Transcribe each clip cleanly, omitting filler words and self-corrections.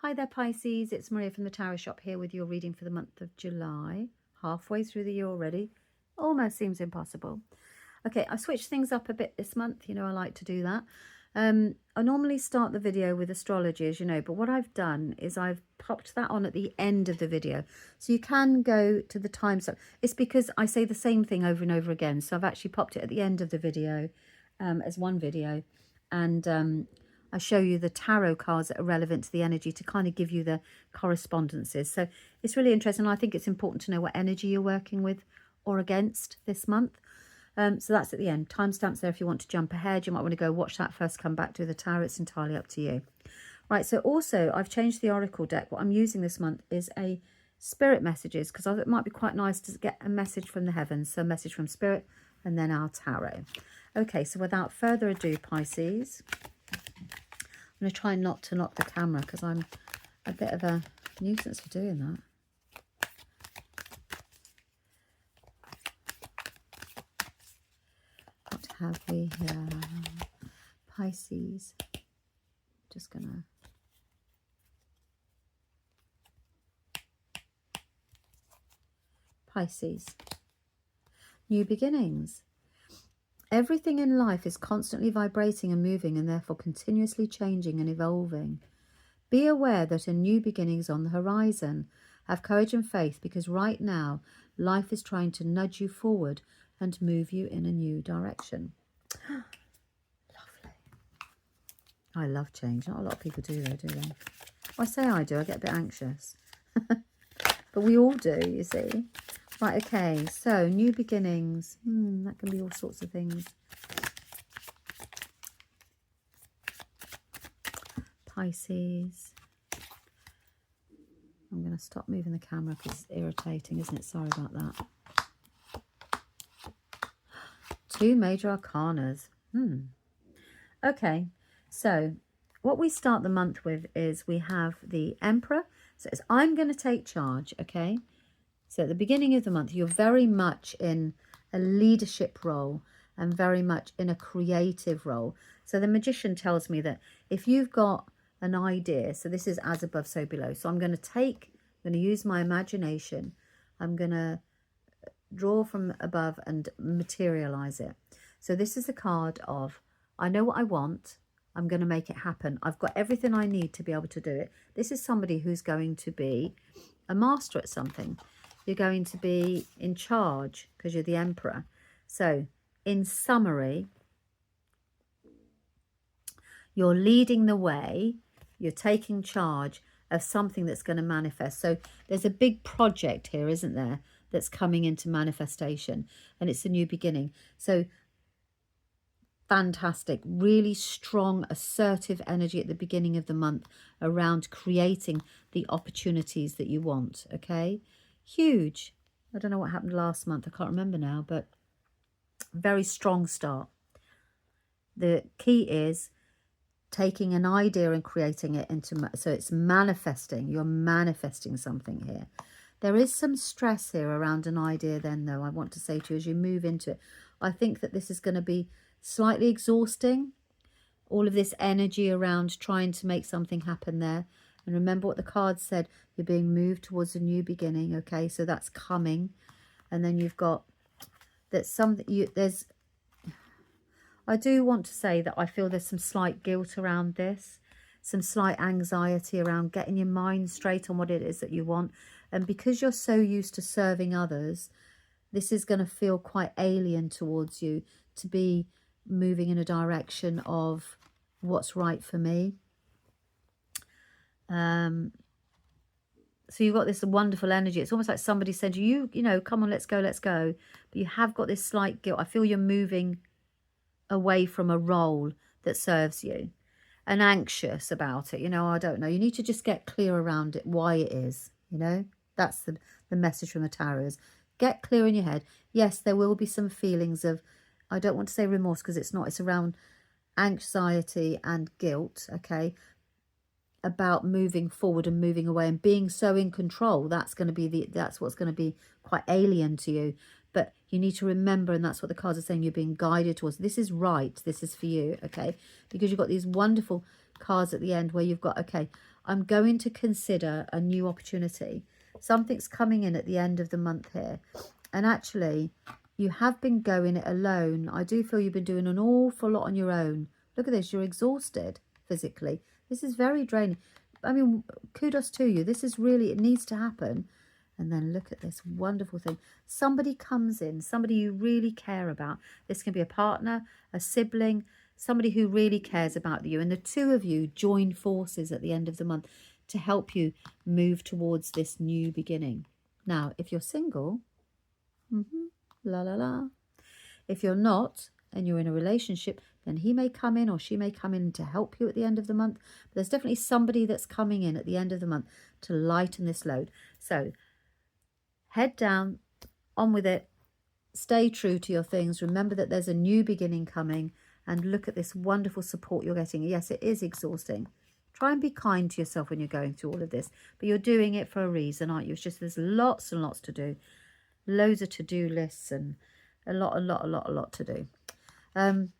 Hi there, Pisces. It's Maria from the Tarot Shop here with your reading for the month of July. Halfway through the year already. Almost seems impossible. Okay, I've switched things up a bit this month. You know, I like to do that. I normally start the video with astrology, as you know, but what I've done is I've popped that on at the end of the video. So you can go to the time slot. It's because I say the same thing over and over again. So I've actually popped it at the end of the video as one video. And I show you the tarot cards that are relevant to the energy to kind of give you the correspondences. So it's really interesting. I think it's important to know what energy you're working with or against this month. So that's at the end. Timestamps there if you want to jump ahead. You might want to go watch that first, come back to the tarot. It's entirely up to you. Right, so also I've changed the oracle deck. What I'm using this month is a spirit messages because it might be quite nice to get a message from the heavens. So a message from spirit and then our tarot. Okay, so without further ado, Pisces, I'm going to try not to knock the camera because I'm a bit of a nuisance for doing that. What have we here? Pisces. Just going to... Pisces. New beginnings. Everything in life is constantly vibrating and moving and therefore continuously changing and evolving. Be aware that a new beginning is on the horizon. Have courage and faith because right now life is trying to nudge you forward and move you in a new direction. Lovely. I love change. Not a lot of people do though, do they? Well, I say I do. I get a bit anxious. But we all do, you see. Right, okay, so new beginnings. That can be all sorts of things. Pisces. I'm going to stop moving the camera because it's irritating, isn't it? Sorry about that. Two major arcanas. Okay, so what we start the month with is we have the Emperor. So it's, I'm going to take charge, okay? So at the beginning of the month, you're very much in a leadership role and very much in a creative role. So the Magician tells me that if you've got an idea, so this is as above, so below. So I'm going to use my imagination. I'm going to draw from above and materialize it. So this is the card of, I know what I want. I'm going to make it happen. I've got everything I need to be able to do it. This is somebody who's going to be a master at something. You're going to be in charge because you're the Emperor. So in summary, you're leading the way. You're taking charge of something that's going to manifest. So there's a big project here, isn't there, that's coming into manifestation. And it's a new beginning. So fantastic, really strong, assertive energy at the beginning of the month around creating the opportunities that you want, okay? Huge. I don't know what happened last month. I can't remember now, but very strong start. The key is taking an idea and creating it into, so it's manifesting. You're manifesting something here. There is some stress here around an idea then, though, I want to say to you as you move into it. I think that this is going to be slightly exhausting. All of this energy around trying to make something happen there. And remember what the card said, you're being moved towards a new beginning, okay? So that's coming. And then you've got that I do want to say that I feel there's some slight guilt around this, some slight anxiety around getting your mind straight on what it is that you want. And because you're so used to serving others, this is going to feel quite alien towards you to be moving in a direction of what's right for me. So you've got this wonderful energy. It's almost like somebody said to you, you know, come on, let's go, let's go. But you have got this slight guilt. I feel you're moving away from a role that serves you and anxious about it. You know, I don't know. You need to just get clear around it, why it is, you know. That's the message from the tarot is get clear in your head. Yes, there will be some feelings of, I don't want to say remorse because it's not. It's around anxiety and guilt, okay, about moving forward and moving away and being so in control. That's going to be that's what's going to be quite alien to you. But you need to remember, and that's what the cards are saying, you're being guided towards. This is right. This is for you, okay? Because you've got these wonderful cards at the end where you've got, okay, I'm going to consider a new opportunity. Something's coming in at the end of the month here. And actually, you have been going it alone. I do feel you've been doing an awful lot on your own. Look at this. You're exhausted physically. This is very draining. I mean, kudos to you. This is really, it needs to happen. And then look at this wonderful thing. Somebody comes in, somebody you really care about. This can be a partner, a sibling, somebody who really cares about you. And the two of you join forces at the end of the month to help you move towards this new beginning. Now, if you're single, la la la. If you're not and you're in a relationship, then he may come in or she may come in to help you at the end of the month. But there's definitely somebody that's coming in at the end of the month to lighten this load. So head down, on with it. Stay true to your things. Remember that there's a new beginning coming, and look at this wonderful support you're getting. Yes, it is exhausting. Try and be kind to yourself when you're going through all of this, but you're doing it for a reason, aren't you? It's just there's lots and lots to do. Loads of to-do lists and a lot to do. And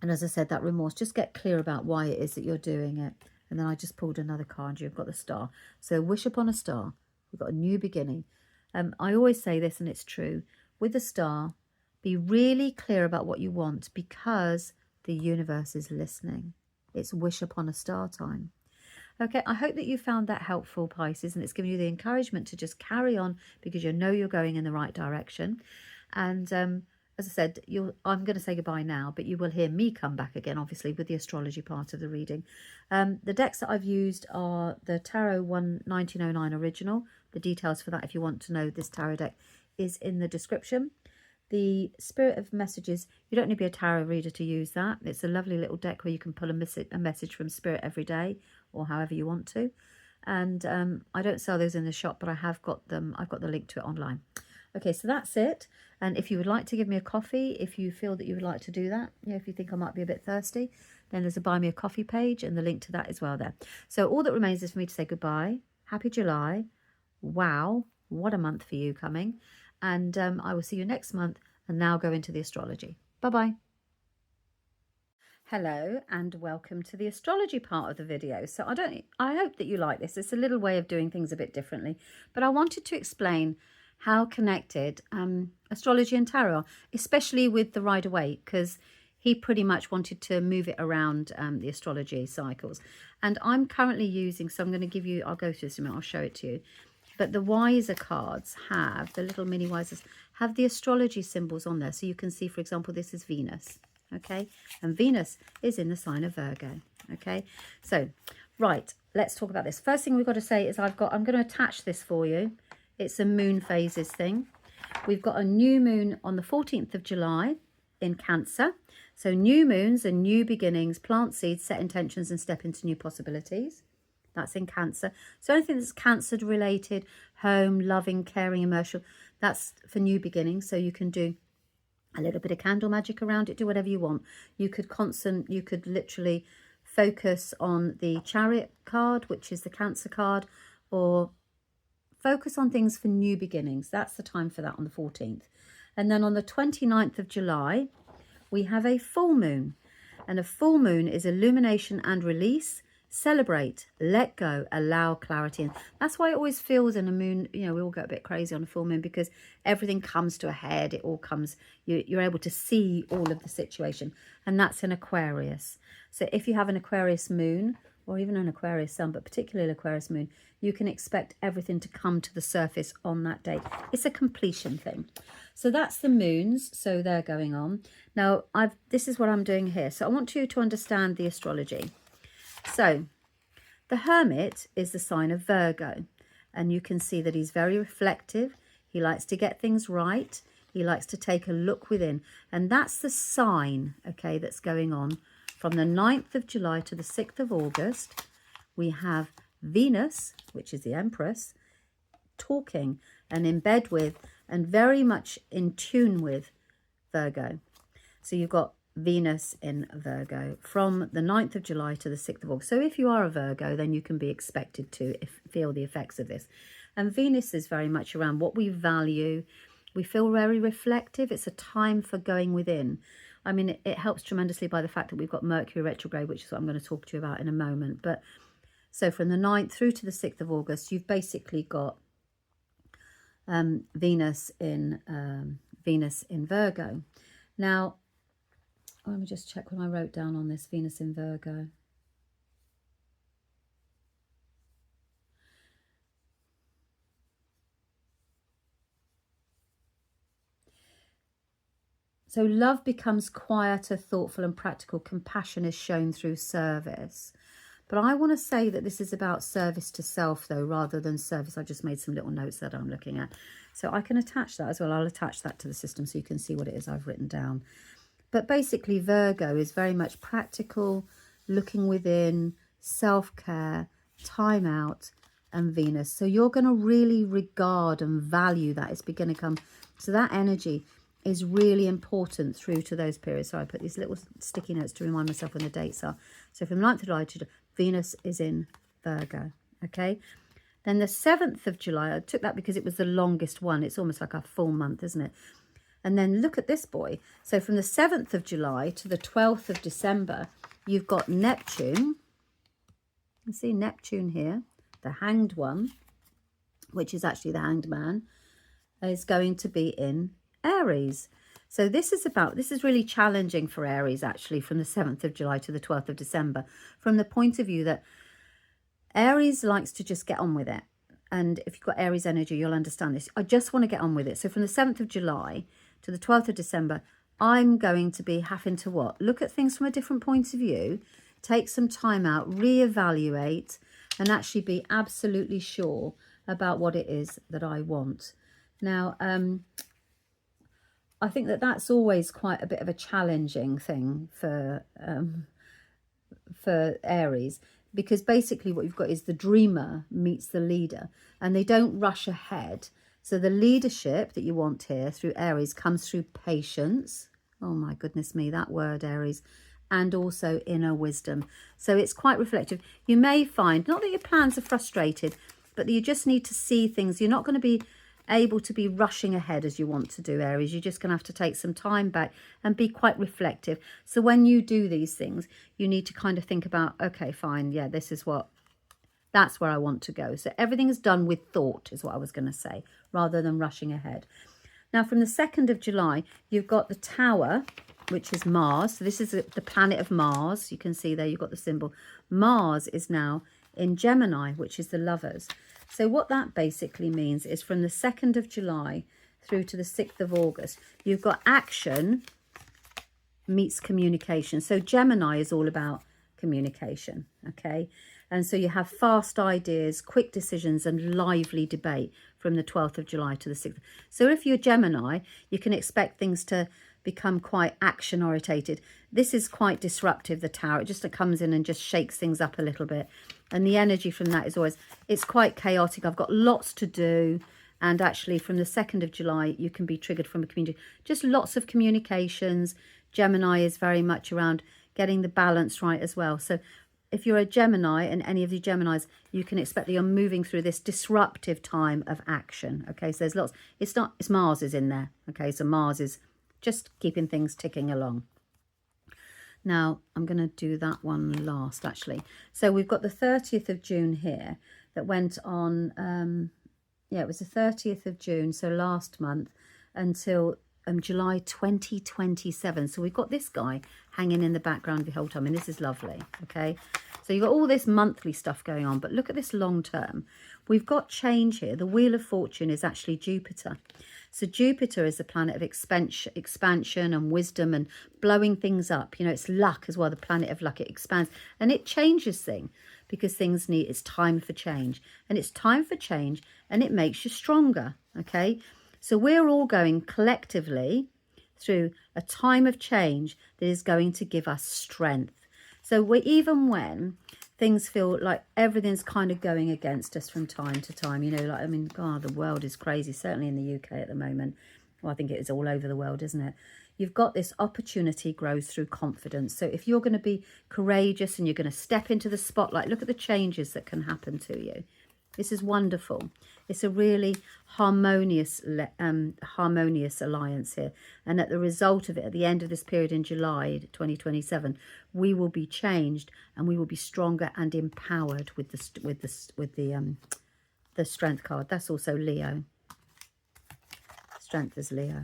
as I said, that remorse, just get clear about why it is that you're doing it. And then I just pulled another card. You've got the star. So wish upon a star. We've got a new beginning. I always say this, and it's true. With the star, be really clear about what you want, because the universe is listening. It's wish upon a star time. Okay, I hope that you found that helpful, Pisces, and it's given you the encouragement to just carry on, because you know you're going in the right direction. And as I said, I'm going to say goodbye now, but you will hear me come back again, obviously, with the astrology part of the reading. The decks that I've used are the Tarot 1909 original. The details for that, if you want to know this tarot deck, is in the description. The Spirit of Messages, you don't need to be a tarot reader to use that. It's a lovely little deck where you can pull a message from Spirit every day, or however you want to. And I don't sell those in the shop, but I have got them. I've got the link to it online. Okay, so that's it. And if you would like to give me a coffee, if you feel that you would like to do that, if you think I might be a bit thirsty, then there's a buy me a coffee page and the link to that as well there. So all that remains is for me to say goodbye. Happy July. Wow, what a month for you coming. And I will see you next month, and now go into the astrology. Bye-bye. Hello and welcome to the astrology part of the video. So I hope that you like this. It's a little way of doing things a bit differently, but I wanted to explain how connected astrology and tarot are, especially with the Rider-Waite, because he pretty much wanted to move it around the astrology cycles. And I'm currently using, so I'm going to give you, I'll go through this in a minute, I'll show it to you. But the Wiser cards have, the little mini Wisers, have the astrology symbols on there. So you can see, for example, this is Venus, okay? And Venus is in the sign of Virgo, okay? So, right, let's talk about this. First thing we've got to say is I'm going to attach this for you. It's a moon phases thing. We've got a new moon on the 14th of July in Cancer. So new moons and new beginnings, plant seeds, set intentions and step into new possibilities. That's in Cancer. So anything that's Cancer related, home, loving, caring, emotional, that's for new beginnings. So you can do a little bit of candle magic around it, do whatever you want. You could literally focus on the Chariot card, which is the Cancer card, or focus on things for new beginnings. That's the time for that on the 14th. And then on the 29th of July, we have a full moon. And a full moon is illumination and release. Celebrate, let go, allow clarity. And that's why it always feels in a moon, we all get a bit crazy on a full moon, because everything comes to a head. It all comes, you're able to see all of the situation. And that's in Aquarius. So if you have an Aquarius moon, or even an Aquarius sun, but particularly Aquarius moon, you can expect everything to come to the surface on that day. It's a completion thing. So that's the moons. So they're going on. Now, this is what I'm doing here. So I want you to understand the astrology. So the Hermit is the sign of Virgo, and you can see that he's very reflective. He likes to get things right. He likes to take a look within, and that's the sign, okay, that's going on from the 9th of July to the 6th of August. We have Venus, which is the Empress, talking and in bed with and very much in tune with Virgo. So you've got Venus in Virgo from the 9th of July to the 6th of August. So if you are a Virgo, then you can be expected to feel the effects of this. And Venus is very much around what we value. We feel very reflective. It's a time for going within. I mean, it helps tremendously by the fact that we've got Mercury retrograde, which is what I'm going to talk to you about in a moment. But So from the 9th through to the 6th of August, you've basically got Venus in Virgo. Now, let me just check what I wrote down on this Venus in Virgo. So love becomes quieter, thoughtful and practical. Compassion is shown through service. But I want to say that this is about service to self, though, rather than service. I just made some little notes that I'm looking at. So I can attach that as well. I'll attach that to the system so you can see what it is I've written down. But basically, Virgo is very much practical, looking within, self-care, time out, and Venus. So you're going to really regard and value that. It's going to come. So that energy is really important through to those periods. So I put these little sticky notes to remind myself when the dates are. So from 9th of July to Venus is in Virgo, okay? Then the 7th of July, I took that because it was the longest one. It's almost like a full month, isn't it? And then look at this boy. So from the 7th of July to the 12th of December, you've got Neptune. You see Neptune here, the hanged one, which is actually the hanged man, is going to be in Aries. So this is really challenging for Aries, actually, from the 7th of July to the 12th of December, from the point of view that Aries likes to just get on with it. And if you've got Aries energy, you'll understand this. I just want to get on with it. So from the 7th of July to the 12th of December, I'm going to be having to what? Look at things from a different point of view, take some time out, reevaluate, and actually be absolutely sure about what it is that I want. Now, I think that that's always quite a bit of a challenging thing for Aries, because basically what you've got is the dreamer meets the leader, and they don't rush ahead. So the leadership that you want here through Aries comes through patience. Oh my goodness me, that word, Aries. And also inner wisdom. So it's quite reflective. You may find, not that your plans are frustrated, but that you just need to see things. You're not going to be able to be rushing ahead as you want to do, Aries. You're just going to have to take some time back and be quite reflective. So when you do these things, you need to kind of think about, okay, fine, yeah, that's where I want to go. So everything is done with thought, is what I was going to say, rather than rushing ahead. Now, from the 2nd of July, you've got the Tower, which is Mars. So this is the planet of Mars. You can see there you've got the symbol. Mars is now in Gemini, which is the Lovers. So what that basically means is from the 2nd of July through to the 6th of August, you've got action meets communication. So Gemini is all about communication, okay? And so you have fast ideas, quick decisions and lively debate from the 12th of July to the 6th. So if you're Gemini, you can expect things to become quite action orientated. This is quite disruptive, the Tower. It just comes in and just shakes things up a little bit. And the energy from that is always, it's quite chaotic. I've got lots to do. And actually from the 2nd of July, you can be triggered from a community. Just lots of communications. Gemini is very much around getting the balance right as well. So if you're a Gemini and any of the Geminis, you can expect that you're moving through this disruptive time of action. Okay, so there's lots. It's Mars is in there. Okay, so Mars is just keeping things ticking along. Now, I'm going to do that one last, actually. So we've got the 30th of June here that went on, it was the 30th of June, so last month, until July 2027. So we've got this guy hanging in the background the whole time, and this is lovely, okay? So you've got all this monthly stuff going on, but look at this long term. We've got change here. The Wheel of Fortune is actually Jupiter. So Jupiter is the planet of expansion and wisdom and blowing things up. You know, it's luck as well, the planet of luck. It expands and it changes things because it's time for change. And it's time for change and it makes you stronger, okay? So we're all going collectively through a time of change that is going to give us strength. So even when things feel like everything's kind of going against us from time to time, you know, like, I mean, God, the world is crazy, certainly in the UK at the moment. Well, I think it is all over the world, isn't it? You've got this opportunity grows through confidence. So if you're going to be courageous and you're going to step into the spotlight, look at the changes that can happen to you. This is wonderful. It's a really harmonious alliance here. And at the result of it, at the end of this period in July 2027, we will be changed and we will be stronger and empowered with the Strength card. That's also Leo. Strength is Leo.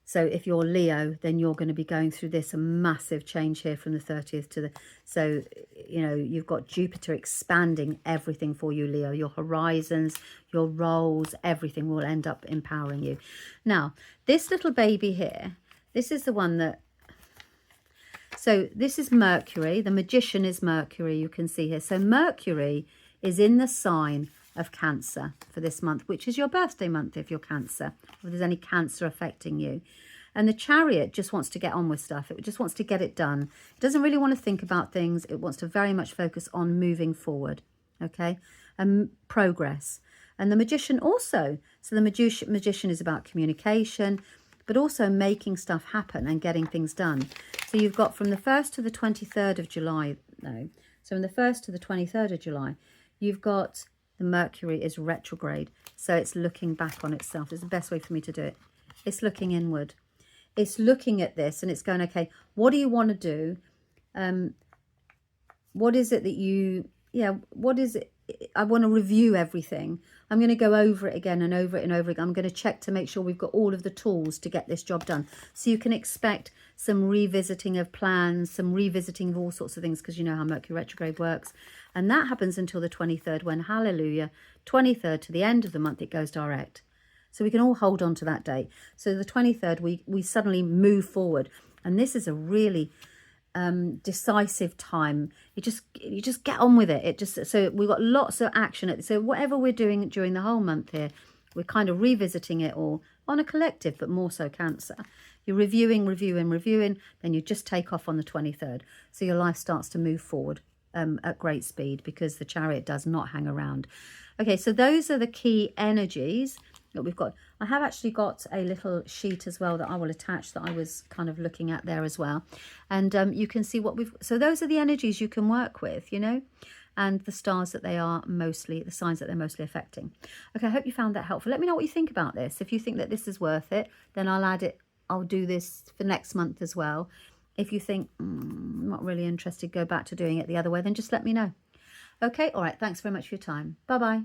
So if you're Leo, then you're going to be going through this massive change here from the 30th to the... So, you know, you've got Jupiter expanding everything for you, Leo. Your horizons, your roles, everything will end up empowering you. Now, this little baby here, this is the one that... So this is Mercury. The Magician is Mercury, you can see here. So Mercury is in the sign of Cancer for this month, which is your birthday month if you're Cancer, if there's any Cancer affecting you. And the Chariot just wants to get on with stuff. It just wants to get it done. It doesn't really want to think about things. It wants to very much focus on moving forward, okay, and progress. And the Magician also. So the Magician is about communication, but also making stuff happen and getting things done. So you've got from the 1st to the 23rd of July, no, so from the 1st to the 23rd of July, you've got... The Mercury is retrograde, so it's looking back on itself. It's the best way for me to do it. It's looking inward. It's looking at this and it's going, okay, what do you want to do? What is it that you, what is it? I want to review everything. I'm going to go over it again and over it and over again. I'm going to check to make sure we've got all of the tools to get this job done. So you can expect some revisiting of plans, some revisiting of all sorts of things, because you know how Mercury retrograde works. And that happens until the 23rd, when, hallelujah, 23rd to the end of the month, it goes direct. So we can all hold on to that date. So the 23rd, we suddenly move forward. And this is a really... decisive time. You just get on with it. So we've got lots of action. So whatever we're doing during the whole month here, we're kind of revisiting it all on a collective, but more so Cancer. You're reviewing, then you just take off on the 23rd. So your life starts to move forward at great speed, because the Chariot does not hang around. Okay, so those are the key energies that we've got. I have actually got a little sheet as well that I will attach, that I was kind of looking at there as well. And you can see what we've... So those are the energies you can work with, you know, and the stars that they are mostly, the signs that they're mostly affecting. Okay, I hope you found that helpful. Let me know what you think about this. If you think that this is worth it, then I'll add it. I'll do this for next month as well. If you think, I'm not really interested, go back to doing it the other way, then just let me know. Okay, all right, thanks very much for your time. Bye-bye.